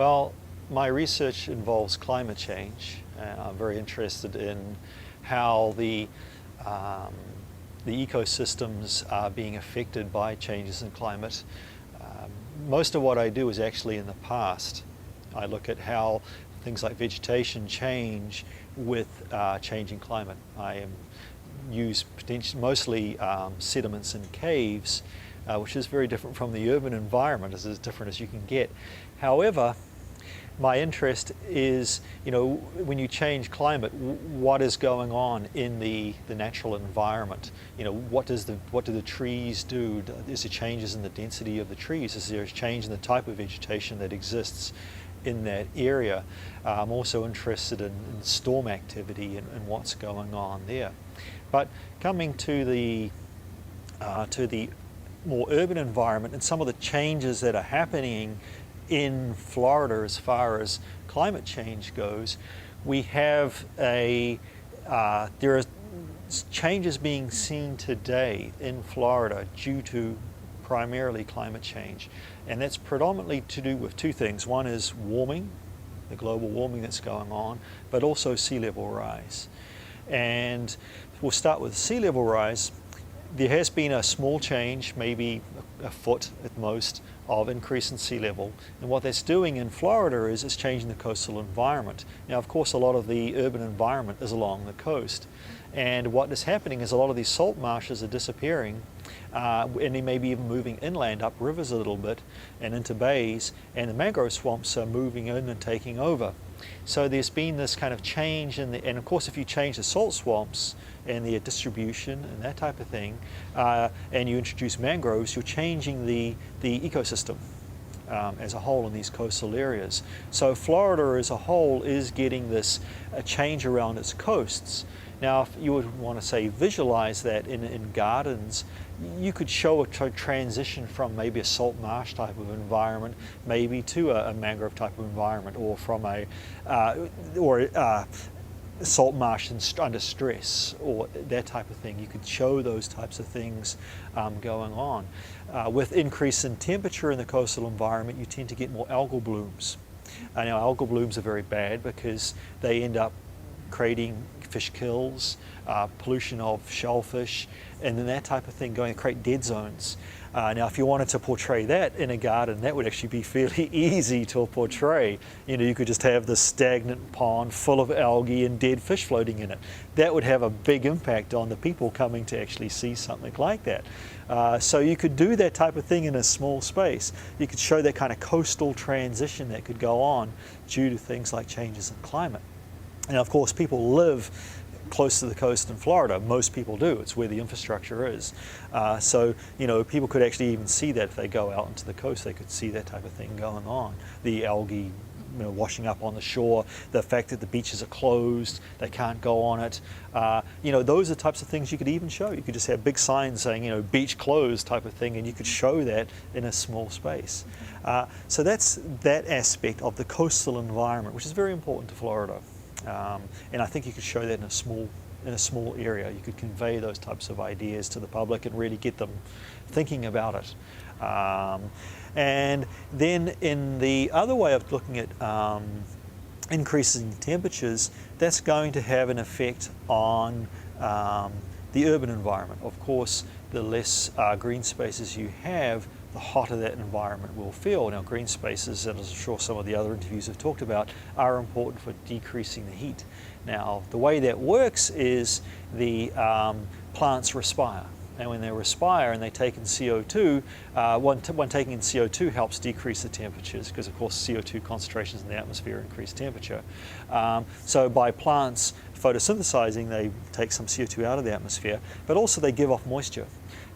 Well, my research involves climate change, and I'm very interested in how the ecosystems are being affected by changes in climate. Most of what I do is actually in the past. I look at how things like vegetation change with changing climate. I use mostly sediments in caves, which is very different from the urban environment, as different as you can get. However, my interest is, when you change climate, what is going on in the natural environment? What do the trees do? Is there changes in the density of the trees? Is there a change in the type of vegetation that exists in that area? I'm also interested in storm activity and what's going on there. But coming to the more urban environment and some of the changes that are happening in Florida as far as climate change goes, we have there are changes being seen today in Florida due to primarily climate change. And that's predominantly to do with two things. One is warming, the global warming that's going on, but also sea level rise. And we'll start with sea level rise. There has been a small change, maybe a foot at most, of increase in sea level. And what that's doing in Florida is it's changing the coastal environment. Now, of course, a lot of the urban environment is along the coast. And what is happening is a lot of these salt marshes are disappearing, and they may be even moving inland up rivers a little bit and into bays, and the mangrove swamps are moving in and taking over. So there's been this kind of change and of course, if you change the salt swamps and their distribution and that type of thing, and you introduce mangroves, you're changing the ecosystem as a whole in these coastal areas. So Florida as a whole is getting this change around its coasts. Now, if you would want to say visualize that in gardens, you could show a transition from maybe a salt marsh type of environment, maybe to a mangrove type of environment, or from a salt marsh under stress, or that type of thing. You could show those types of things going on. With increase in temperature in the coastal environment, you tend to get more algal blooms. Now, algal blooms are very bad because they end up creating fish kills, pollution of shellfish, and then that type of thing going to create dead zones. Now, if you wanted to portray that in a garden, that would actually be fairly easy to portray. You could just have this stagnant pond full of algae and dead fish floating in it. That would have a big impact on the people coming to actually see something like that. So you could do that type of thing in a small space. You could show that kind of coastal transition that could go on due to things like changes in climate. And of course, people live close to the coast in Florida. Most people do. It's where the infrastructure is. So, people could actually even see that if they go out into the coast, they could see that type of thing going on. The algae, washing up on the shore, the fact that the beaches are closed, they can't go on it. Those are the types of things you could even show. You could just have big signs saying, beach closed type of thing, and you could show that in a small space. So that's that aspect of the coastal environment, which is very important to Florida. And I think you could show that in a small area. You could convey those types of ideas to the public and really get them thinking about it. And then in the other way of looking at increasing temperatures, that's going to have an effect on the urban environment. Of course, the less green spaces you have, the hotter that environment will feel. Now, green spaces, and as I'm sure some of the other interviews have talked about, are important for decreasing the heat. Now, the way that works is the plants respire. And when they respire and they take in CO2, one taking in CO2 helps decrease the temperatures because, of course, CO2 concentrations in the atmosphere increase temperature. So by plants photosynthesizing, they take some CO2 out of the atmosphere, but also they give off moisture.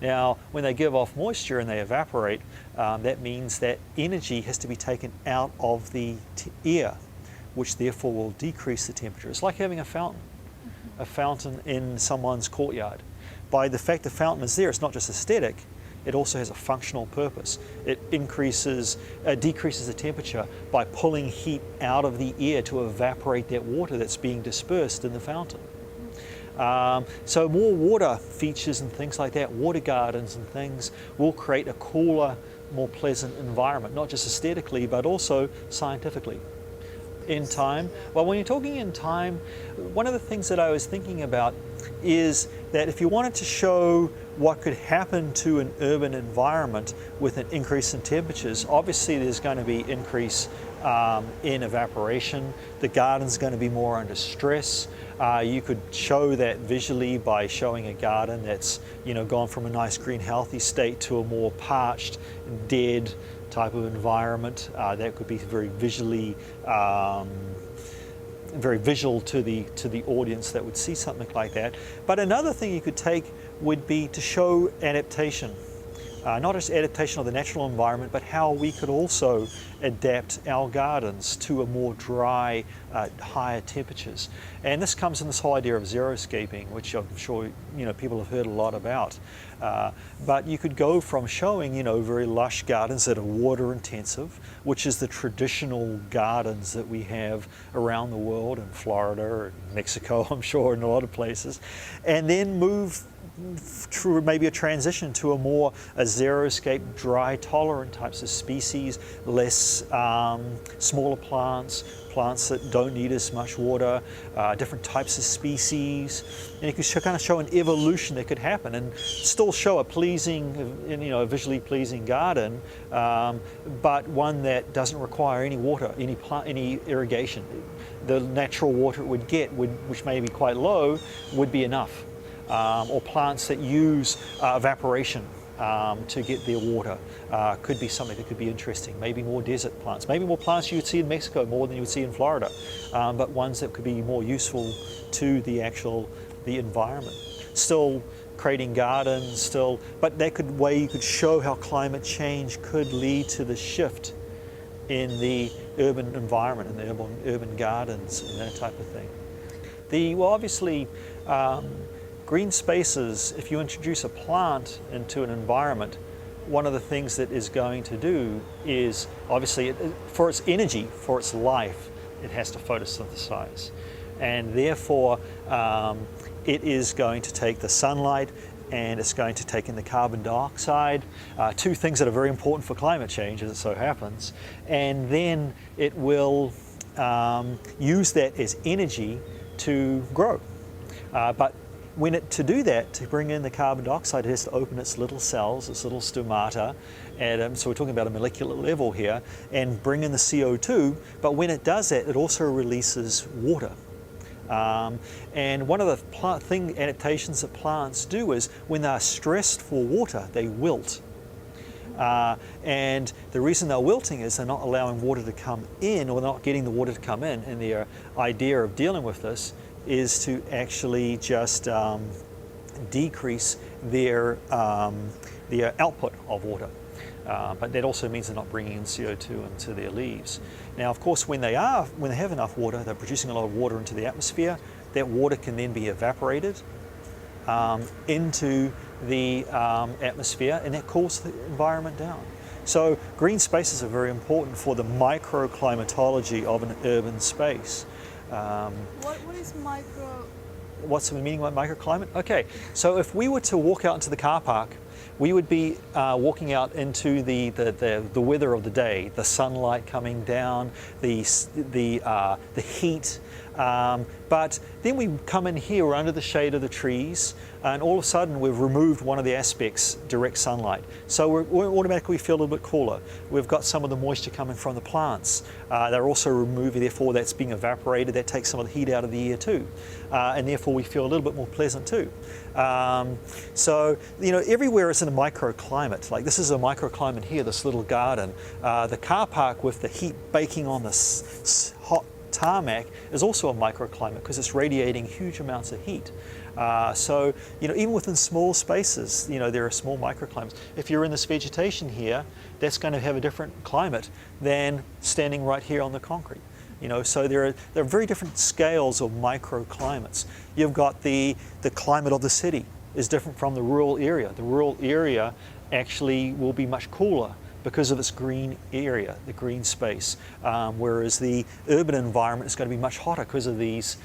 Now, when they give off moisture and they evaporate, that means that energy has to be taken out of the air, which therefore will decrease the temperature. It's like having a fountain in someone's courtyard. By the fact the fountain is there, it's not just aesthetic, it also has a functional purpose. It decreases the temperature by pulling heat out of the air to evaporate that water that's being dispersed in the fountain. So more water features and things like that, water gardens and things, will create a cooler more pleasant environment, not just aesthetically, but also scientifically. In time, well, when you're talking in time, one of the things that I was thinking about is that if you wanted to show what could happen to an urban environment with an increase in temperatures, obviously there's going to be increase in evaporation. The garden's going to be more under stress. You could show that visually by showing a garden that's, gone from a nice green healthy state to a more parched, dead type of environment. That could be very visually, very visual to the audience that would see something like that. But another thing you could take would be to show adaptation. Not just adaptation of the natural environment, but how we could also adapt our gardens to a more dry, higher temperatures. And this comes in this whole idea of xeriscaping, which I'm sure people have heard a lot about. But you could go from showing very lush gardens that are water intensive, which is the traditional gardens that we have around the world, in Florida and Mexico, I'm sure, in a lot of places, and then move through maybe a transition to a more xeriscape, dry tolerant types of species, less smaller plants that don't need as much water, different types of species, and you could kind of show an evolution that could happen and still show a pleasing, a visually pleasing garden, but one that doesn't require any water, any irrigation. The natural water it would get, which may be quite low, would be enough. Or plants that use evaporation to get their water could be something that could be interesting. Maybe more desert plants, maybe more plants you would see in Mexico more than you would see in Florida, but ones that could be more useful to the environment. Still creating gardens, but that you could show how climate change could lead to the shift in the urban environment, in the urban gardens and that type of thing. Obviously, green spaces, if you introduce a plant into an environment, one of the things that is going to do is, obviously, for its energy, for its life, it has to photosynthesize. And therefore, it is going to take the sunlight and it's going to take in the carbon dioxide, two things that are very important for climate change, as it so happens. And then it will use that as energy to grow. But to do that, to bring in the carbon dioxide, it has to open its little cells, its little stomata, and so we're talking about a molecular level here, and bring in the CO2, but when it does that, it also releases water. And one of the adaptations that plants do is, when they're stressed for water, they wilt. And the reason they're wilting is they're not allowing water to come in, or not getting the water to come in, and their idea of dealing with this is to actually just decrease their output of water. But that also means they're not bringing in CO2 into their leaves. Now, of course, when they have enough water, they're producing a lot of water into the atmosphere. That water can then be evaporated into the atmosphere, and that cools the environment down. So green spaces are very important for the microclimatology of an urban space. What is micro? What's the meaning of microclimate? Okay, so if we were to walk out into the car park, we would be walking out into the weather of the day, the sunlight coming down, the heat. But then we come in here, we're under the shade of the trees, and all of a sudden we've removed one of the aspects, direct sunlight. So we automatically feel a little bit cooler. We've got some of the moisture coming from the plants. They're also removing, therefore that's being evaporated, that takes some of the heat out of the air too. And therefore we feel a little bit more pleasant too. So, everywhere is in a microclimate. Like this is a microclimate here, this little garden. The car park with the heat baking on the hot tarmac is also a microclimate because it's radiating huge amounts of heat. So, even within small spaces, there are small microclimates. If you're in this vegetation here, that's going to have a different climate than standing right here on the concrete. So there are very different scales of microclimates. You've got the climate of the city is different from the rural area. The rural area actually will be much cooler because of its green area, the green space, whereas the urban environment is going to be much hotter because of these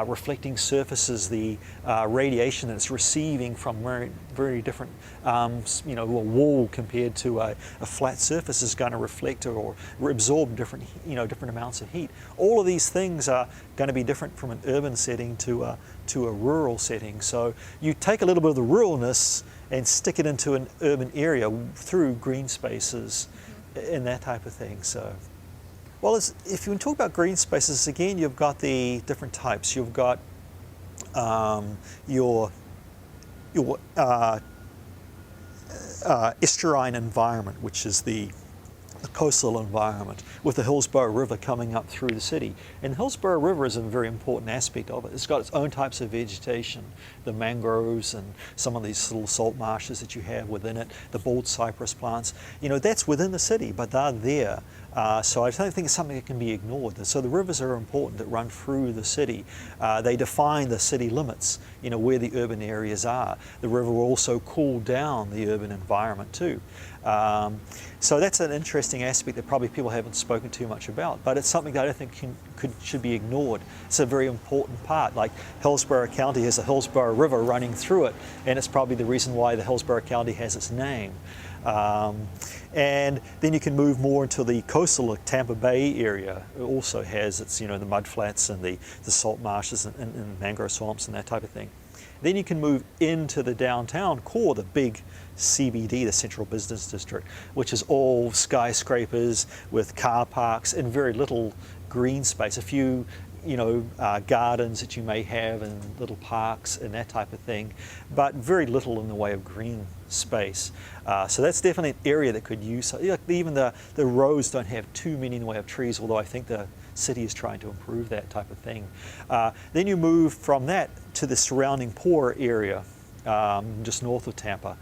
reflecting surfaces, the radiation that it's receiving from very, very different, you know, a wall compared to a flat surface is going to reflect or absorb different, you know, different amounts of heat. All of these things are going to be different from an urban setting to a rural setting. So you take a little bit of the ruralness and stick it into an urban area through green spaces and that type of thing. So, well, if you talk about green spaces, again, you've got the different types. You've got your estuarine environment, which is the coastal environment, with the Hillsborough River coming up through the city. And the Hillsborough River is a very important aspect of it. It's got its own types of vegetation, the mangroves and some of these little salt marshes that you have within it, the bald cypress plants. You know, that's within the city, but they're there. So I don't think it's something that can be ignored. So the rivers are important that run through the city. They define the city limits, you know, where the urban areas are. The river will also cool down the urban environment too. So that's an interesting aspect that probably people haven't spoken too much about, but it's something that I don't think should be ignored. It's a very important part. Like Hillsborough County has a Hillsborough River running through it, and it's probably the reason why the Hillsborough County has its name. And then you can move more into the coastal Tampa Bay area. It also has its, you know, the mud flats and the salt marshes and mangrove swamps and that type of thing. Then you can move into the downtown core, the big CBD, the Central Business District, which is all skyscrapers with car parks and very little green space. A few, you know, gardens that you may have and little parks and that type of thing, but very little in the way of green space. So that's definitely an area that could use, even the roads don't have too many in the way of trees, although I think the city is trying to improve that type of thing. Then you move from that to the surrounding poor area, just north of Tampa,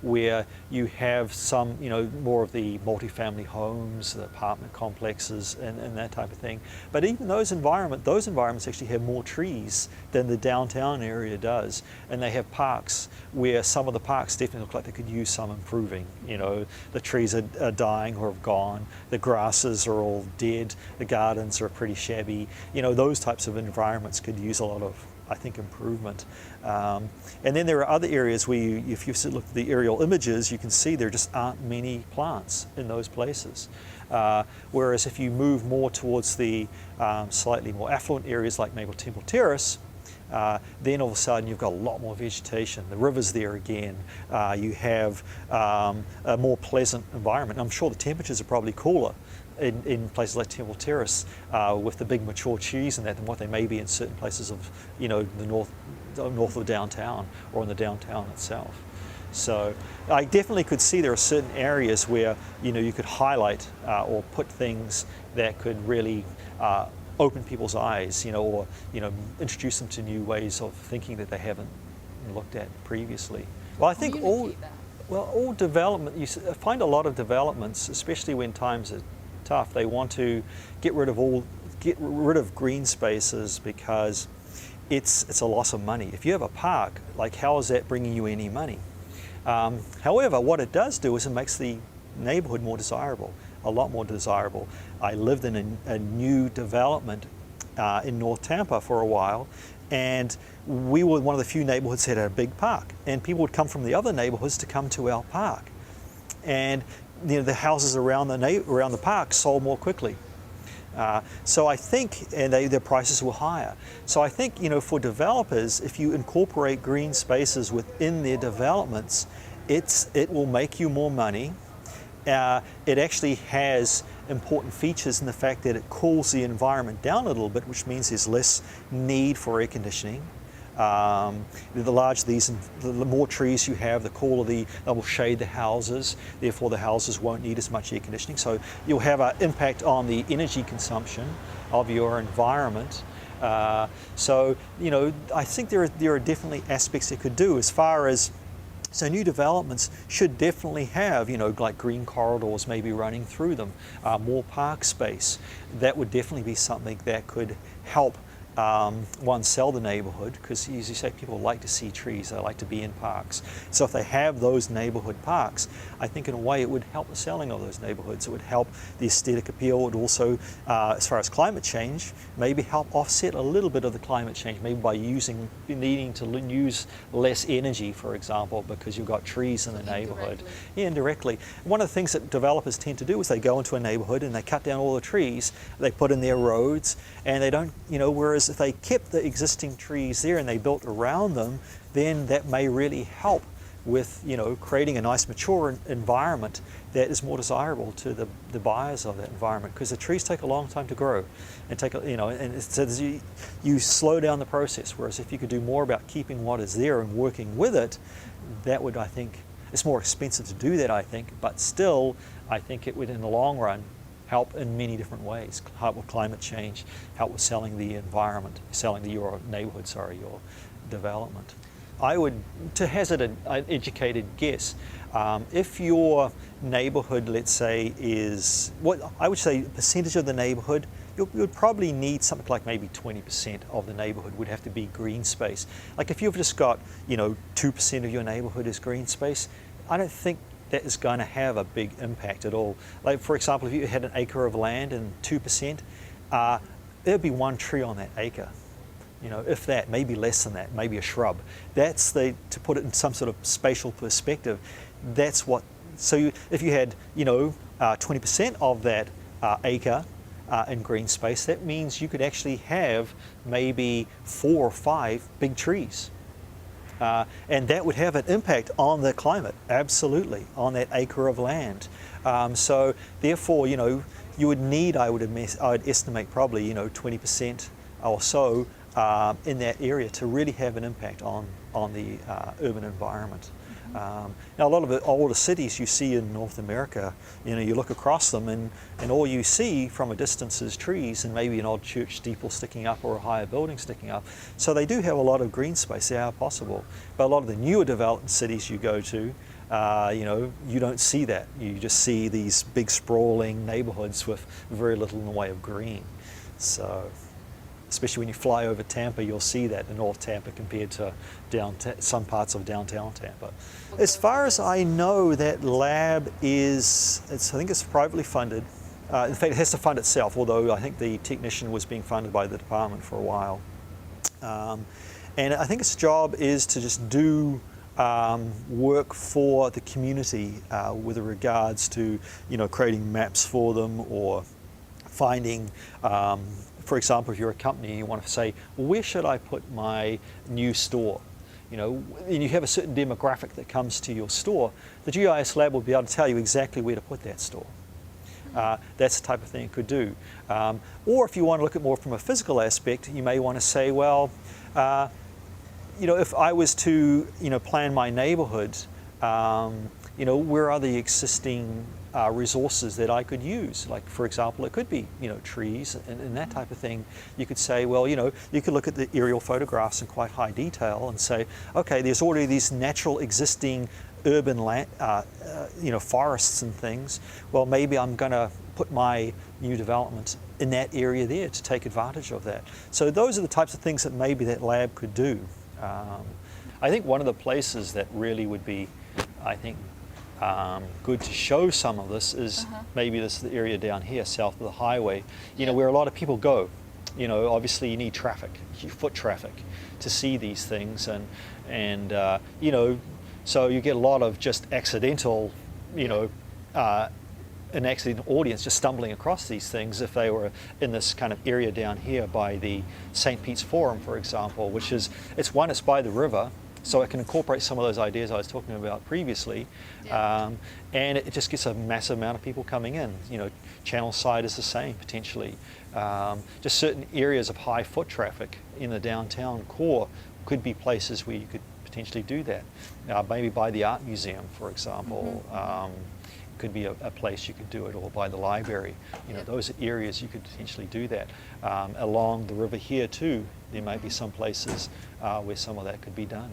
where you have some, you know, more of the multifamily homes, the apartment complexes, and that type of thing. But even those environments actually have more trees than the downtown area does, and they have parks where some of the parks definitely look like they could use some improving. You know, the trees are dying or have gone, the grasses are all dead, the gardens are pretty shabby. You know, those types of environments could use a lot of, I think, improvement. And then there are other areas where if you look at the aerial images, you can see there just aren't many plants in those places. Whereas if you move more towards the slightly more affluent areas like maybe Temple Terrace, then all of a sudden you've got a lot more vegetation. The river's there again. You have a more pleasant environment. I'm sure the temperatures are probably cooler in places like Temple Terrace with the big mature trees and that than what they may be in certain places of, you know, the north of downtown or in the downtown itself. So I definitely could see there are certain areas where, you know, you could highlight or put things that could really open people's eyes, you know, or, you know, introduce them to new ways of thinking that they haven't looked at previously. Well, I think all development, you find a lot of developments, especially when times are tough, they want to get rid of green spaces because it's a loss of money. If you have a park, like, how is that bringing you any money? However, what it does do is it makes the neighborhood more desirable, a lot more desirable. I lived in a new development in North Tampa for a while, and we were one of the few neighborhoods that had a big park, and people would come from the other neighborhoods to come to our park. And, you know, the houses around the park sold more quickly. So I think, and their prices were higher. So I think, you know, for developers, if you incorporate green spaces within their developments, it will make you more money. It actually has important features in the fact that it cools the environment down a little bit, which means there's less need for air conditioning. The more trees you have, the cooler they will shade the houses. Therefore, the houses won't need as much air conditioning. So you'll have an impact on the energy consumption of your environment. So, you know, I think there are definitely aspects it could do as far as. So new developments should definitely have, you know, like green corridors maybe running through them, more park space. That would definitely be something that could help one, sell the neighborhood, because as you say, people like to see trees, they like to be in parks. So if they have those neighborhood parks, I think in a way it would help the selling of those neighborhoods. It would help the aesthetic appeal. It would also, as far as climate change, maybe help offset a little bit of the climate change, maybe by needing to use less energy, for example, because you've got trees in the neighborhood. Yeah, indirectly. One of the things that developers tend to do is they go into a neighborhood and they cut down all the trees, they put in their roads, and they don't, whereas if they kept the existing trees there and they built around them, then that may really help with, creating a nice mature environment that is more desirable to the buyers of that environment, because the trees take a long time to grow and and so you slow down the process. Whereas if you could do more about keeping what is there and working with it, that would, I think, it's more expensive to do that, I think, but still, I think it would, in the long run, help in many different ways. Help with climate change, help with selling the environment, your neighborhood, your development. I would, to hazard an educated guess, if your neighborhood, let's say, is, what I would say, percentage of the neighborhood, you would probably need something like maybe 20% of the neighborhood would have to be green space. Like if you've just got, 2% of your neighborhood is green space, I don't think that is going to have a big impact at all. Like, for example, if you had an acre of land and 2%, there'd be one tree on that acre. If that, maybe less than that, maybe a shrub. That's to put it in some sort of spatial perspective, that's what, so if you had, 20% of that acre in green space, that means you could actually have maybe 4 or 5 big trees. And that would have an impact on the climate, absolutely, on that acre of land. So therefore, you would need, I'd estimate probably, 20% or so in that area to really have an impact on the urban environment. Now, a lot of the older cities you see in North America, you look across them and all you see from a distance is trees and maybe an odd church steeple sticking up or a higher building sticking up. So they do have a lot of green space, they are possible. But a lot of the newer developed cities you go to, you don't see that. You just see these big sprawling neighborhoods with very little in the way of green. So, especially when you fly over Tampa, you'll see that in North Tampa compared to some parts of downtown Tampa. As far as I know, that lab I think it's privately funded. In fact, it has to fund itself, although I think the technician was being funded by the department for a while. And I think its job is to just do work for the community with regards to, creating maps for them or finding, for example, if you're a company, you want to say, well, where should I put my new store? And you have a certain demographic that comes to your store, the GIS lab will be able to tell you exactly where to put that store. That's the type of thing it could do. Or if you want to look at more from a physical aspect, you may want to say, well, if I was to, plan my neighborhood, where are the existing resources that I could use? Like, for example, it could be, trees and that type of thing. You could say, well, you could look at the aerial photographs in quite high detail and say, okay, there's already these natural existing urban land, forests and things. Well, maybe I'm going to put my new development in that area there to take advantage of that. So those are the types of things that maybe that lab could do. I think one of the places that really would be, good to show some of this is maybe the area down here south of the highway, where a lot of people go. Obviously you need traffic, foot traffic, to see these things, and so you get a lot of just accidental, an accidental audience just stumbling across these things if they were in this kind of area down here by the St. Pete's Forum, for example, which is, it's by the river, so it can incorporate some of those ideas I was talking about previously, and it just gets a massive amount of people coming in. Channel side is the same, potentially. Just certain areas of high foot traffic in the downtown core could be places where you could potentially do that. Maybe by the art museum, for example. Could be a place you could do it, or by the library. Those are areas you could potentially do that. Along the river here too, there may be some places where some of that could be done.